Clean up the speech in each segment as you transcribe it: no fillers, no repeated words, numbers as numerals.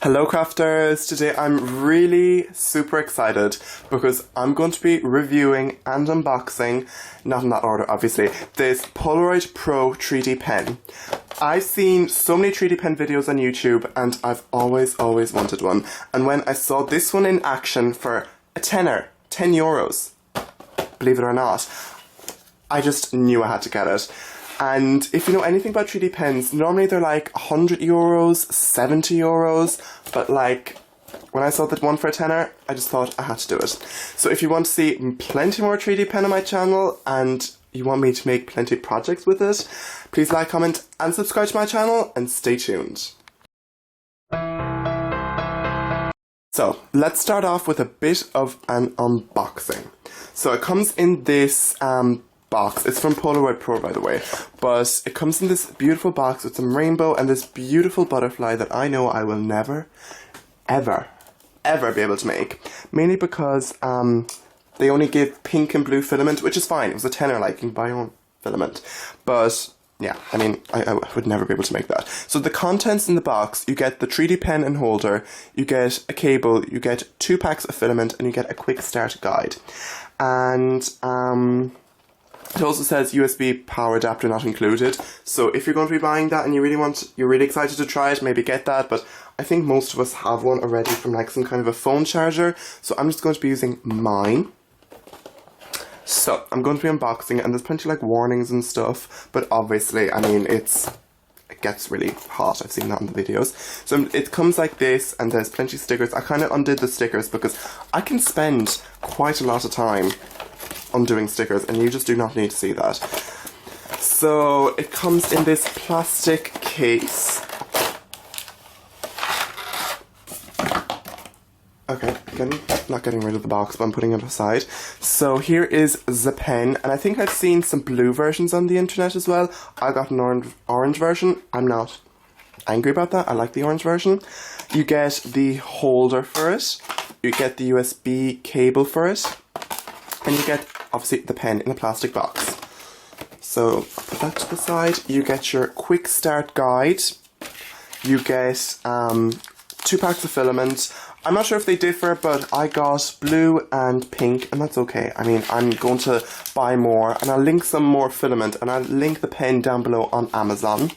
Hello crafters! Today I'm really super excited because I'm going to be reviewing and unboxing, not in that order obviously, this Polaroid Pro 3D pen. I've seen so many 3D pen videos on YouTube and I've always wanted one. And when I saw this one in action for a tenner, 10 euros, believe it or not, I just knew I had to get it. And if you know anything about 3D pens, normally they're like 100 euros, 70 euros, but like, when I saw that one for a tenner, I just thought I had to do it. So if you want to see plenty more 3D pen on my channel, and you want me to make plenty of projects with it, please like, comment, and subscribe to my channel, and stay tuned. So, let's start off with a bit of an unboxing. So it comes in this, box. It's from Polaroid Pro, by the way, but it comes in this beautiful box with some rainbow and this beautiful butterfly that I know I will never, ever be able to make. Mainly because they only give pink and blue filament, which is fine. It was a tenner, like, you can buy your own filament. But yeah, I mean, I would never be able to make that. So the contents in the box, you get the 3D pen and holder, you get a cable, you get 2 packs of filament, and you get a quick start guide. And it also says USB power adapter not included, so if you're going to be buying that and you're really excited to try it, maybe get that, but I think most of us have one already from like some kind of a phone charger, so I'm just going to be using mine. So, I'm going to be unboxing, and there's plenty of like warnings and stuff, but obviously, I mean, it gets really hot. I've seen that in the videos. So it comes like this, and there's plenty of stickers. I kind of undid the stickers because I can spend quite a lot of time undoing stickers, and you just do not need to see that. So it comes in this plastic case. Okay, again, not getting rid of the box, but I'm putting it aside. So here is the pen, and I think I've seen some blue versions on the internet as well. I got an orange version. I'm not angry about that. I like the orange version. You get the holder for it. You get the USB cable for it. And you get, obviously, the pen in a plastic box. So, I'll put that to the side. You get your quick start guide. You get 2 packs of filament. I'm not sure if they differ, but I got blue and pink, and that's okay. I mean, I'm going to buy more, and I'll link some more filament, and I'll link the pen down below on Amazon.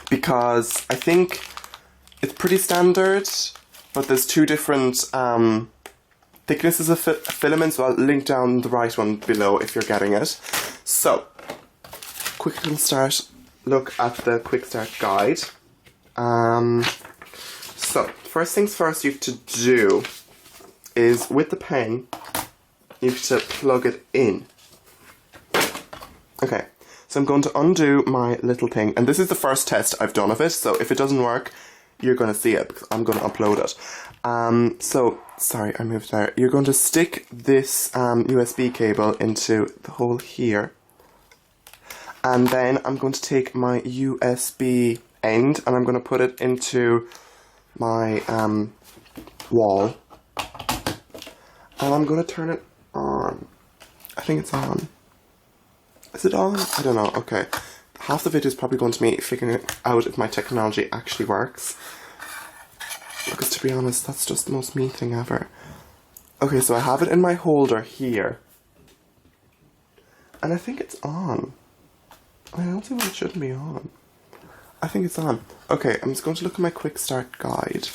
Because I think it's pretty standard, but there's 2 different thicknesses of filaments, so I'll link down the right one below if you're getting it. So, quick little start look at the quick start guide. So, first things first you have to do is, with the pen, you have to plug it in. Okay, so I'm going to undo my little thing, and this is the first test I've done of it, so if it doesn't work, you're going to see it, because I'm going to upload it. So, sorry, I moved there. You're going to stick this USB cable into the hole here. And then I'm going to take my USB end and I'm going to put it into my wall. And I'm going to turn it on. I think it's on. Is it on? I don't know. Okay. Half the video is probably going to me figuring out if my technology actually works. Because to be honest, that's just the most me thing ever. Okay, so I have it in my holder here. And I think it's on. I don't see why it shouldn't be on. I think it's on. Okay, I'm just going to look at my quick start guide.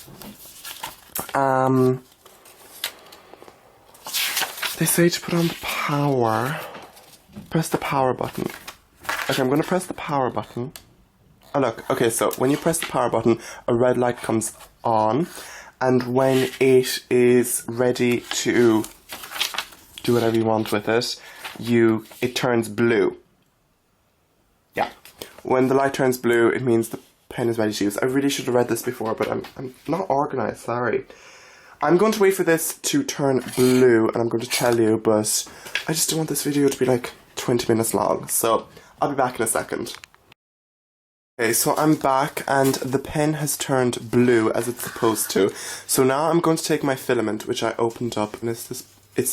They say to put on the power. Press the power button. Okay, I'm going to press the power button. Oh look, okay, so when you press the power button, a red light comes on, and when it is ready to do whatever you want with it, it turns blue. Yeah. When the light turns blue, it means the pen is ready to use. I really should have read this before, but I'm not organised, sorry. I'm going to wait for this to turn blue, and I'm going to tell you, but I just don't want this video to be like 20 minutes long, so I'll be back in a second. Okay, so I'm back and the pen has turned blue as it's supposed to. So now I'm going to take my filament, which I opened up, and it's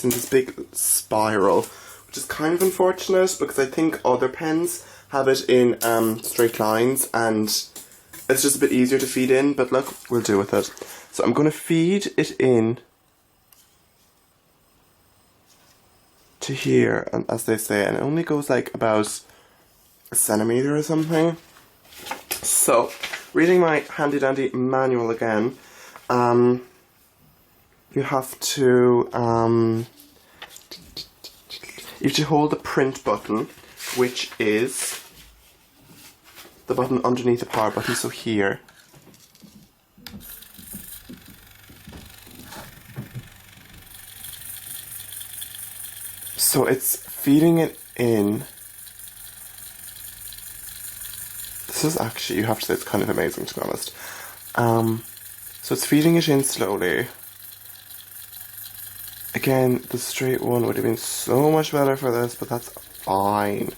in this big spiral, which is kind of unfortunate because I think other pens have it in straight lines, and It's just a bit easier to feed in, but look, we'll deal with it. So I'm going to feed it in to here, and as they say, and it only goes like about a centimetre or something. So, reading my handy dandy manual again, you have to hold the print button, which is the button underneath the power button, so here. So it's feeding it in. This is actually, you have to say, it's kind of amazing, to be honest. So it's feeding it in slowly. Again, the straight one would have been so much better for this, but that's fine.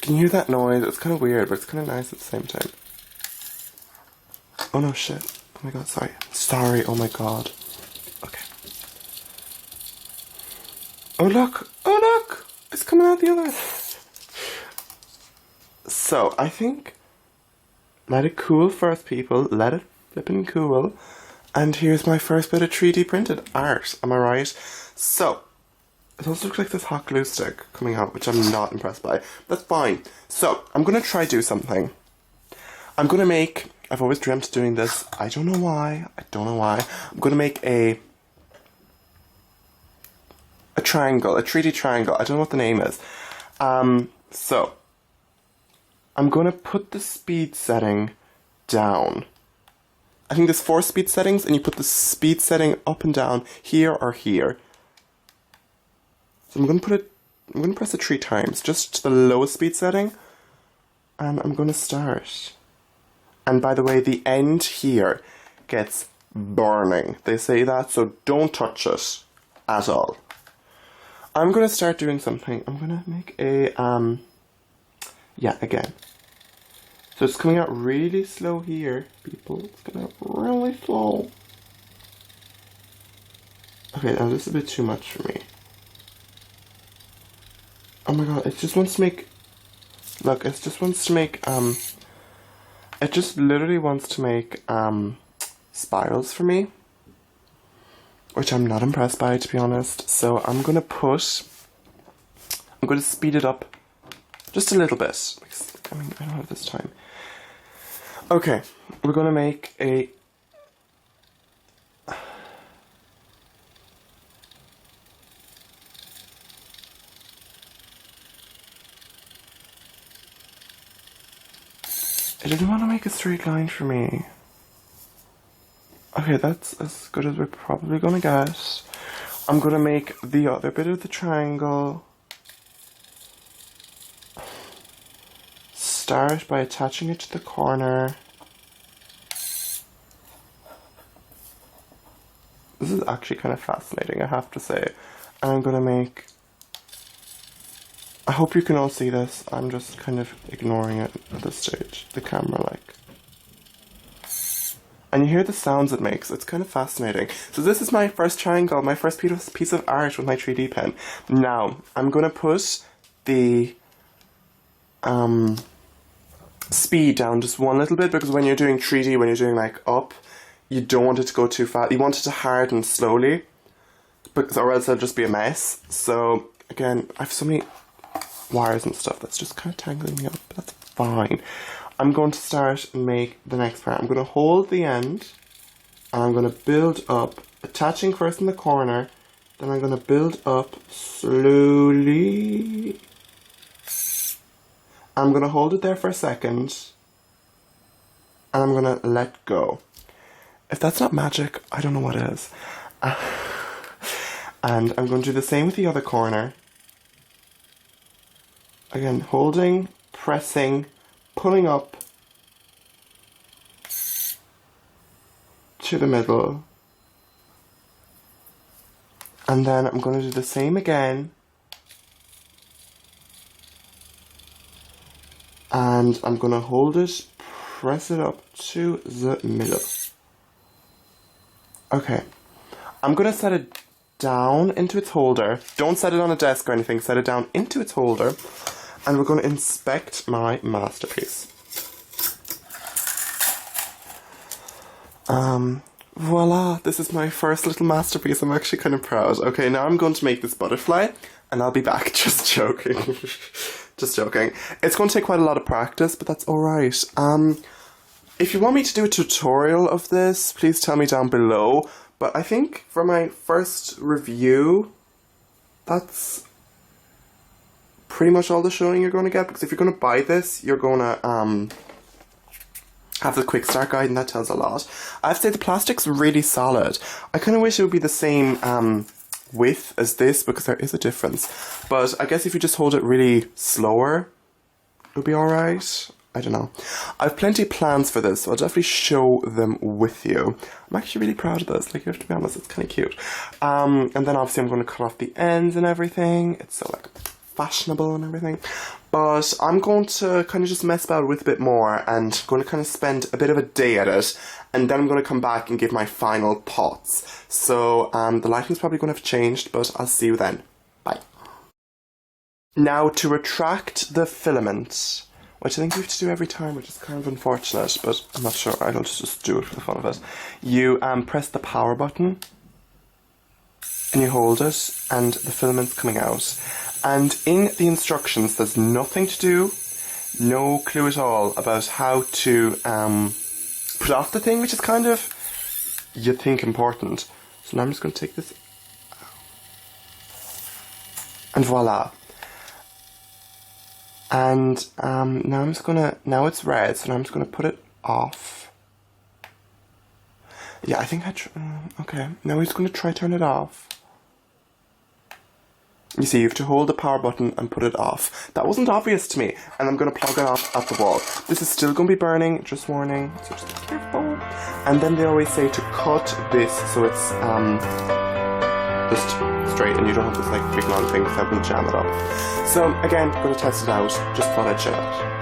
Can you hear that noise? It's kind of weird, but it's kind of nice at the same time. Oh no, shit. Oh my god, sorry. Sorry, oh my god. Okay. Oh look! Oh look! It's coming out the other. So, I think, let it cool first, people. Let it flippin' cool. And here's my first bit of 3D printed art. Am I right? So, it also looks like this hot glue stick coming out, which I'm not impressed by. That's fine. So, I'm gonna try do something. I'm gonna make, I've always dreamt of doing this. I don't know why. I'm gonna make a triangle, a 3D triangle. I don't know what the name is. So, I'm gonna put the speed setting down. I think there's 4 speed settings, and you put the speed setting up and down here or here. So I'm gonna press it 3 times, just to the lowest speed setting, and I'm gonna start. And by the way, the end here gets burning. They say that, so don't touch it at all. I'm gonna start doing something. I'm gonna make a, yeah, again. So it's coming out really slow here, people. It's coming out really slow. Okay, now this is a bit too much for me. Oh my god, it just wants to make, look, it just wants to make, it just literally wants to make, spirals for me. Which I'm not impressed by, to be honest. So I'm gonna speed it up just a little bit. I mean, I don't have this time. Okay, we're gonna make a... It didn't want to make a straight line for me. Okay, that's as good as we're probably gonna get. I'm gonna make the other bit of the triangle. Start by attaching it to the corner. This is actually kind of fascinating, I have to say. And I'm gonna make... I hope you can all see this. I'm just kind of ignoring it at this stage. The camera, like. And you hear the sounds it makes. It's kind of fascinating. So this is my first triangle, my first piece of art with my 3D pen. Now, I'm gonna put the speed down just one little bit, because when you're doing 3D, when you're doing like up, you don't want it to go too fast. You want it to harden slowly, because, or else it'll just be a mess. So again, I have so many wires and stuff that's just kind of tangling me up, but that's fine. I'm going to start and make the next part. I'm going to hold the end, and I'm going to build up, attaching first in the corner, then I'm going to build up slowly. I'm going to hold it there for a second, and I'm going to let go. If that's not magic, I don't know what is. And I'm going to do the same with the other corner. Again, holding, pressing, pulling up to the middle. And then I'm going to do the same again. And I'm going to hold it, press it up to the middle. Okay. I'm going to set a down into its holder. Don't set it on a desk or anything, set it down into its holder. And we're going to inspect my masterpiece. Voila, this is my first little masterpiece. I'm actually kind of proud. Okay, now I'm going to make this butterfly and I'll be back. Just joking. Just joking. It's going to take quite a lot of practice, but that's alright. If you want me to do a tutorial of this, please tell me down below. But I think for my first review, that's pretty much all the showing you're going to get. Because if you're going to buy this, you're going to have the Quickstart guide, and that tells a lot. I have to say the plastic's really solid. I kind of wish it would be the same width as this, because there is a difference. But I guess if you just hold it really slower, it'll be alright. I don't know. I have plenty of plans for this, so I'll definitely show them with you. I'm actually really proud of this. Like, you have to be honest, it's kind of cute. And then obviously I'm going to cut off the ends and everything. It's so like fashionable and everything. But I'm going to kind of just mess about with a bit more and going to kind of spend a bit of a day at it, and then I'm going to come back and give my final thoughts. So the lighting's probably going to have changed, but I'll see you then. Bye. Now to retract the filament, which I think you have to do every time, which is kind of unfortunate, but I'm not sure. I'll just do it for the fun of it. You press the power button and you hold it, and the filament's coming out. And in the instructions, there's nothing to do, no clue at all about how to put off the thing, which is kind of, you think, important. So now I'm just going to take this out. And voila. And now I'm just going to, now it's red, so now I'm just going to put it off. Yeah, I think okay, now we're just going to try turn it off. You see, you have to hold the power button and put it off. That wasn't obvious to me, and I'm going to plug it off at the wall. This is still going to be burning, just warning, so just be careful. And then they always say to cut this so it's just straight and you don't have this like big long thing because that will jam it up. So again, I'm going to test it out, just thought I'd share that.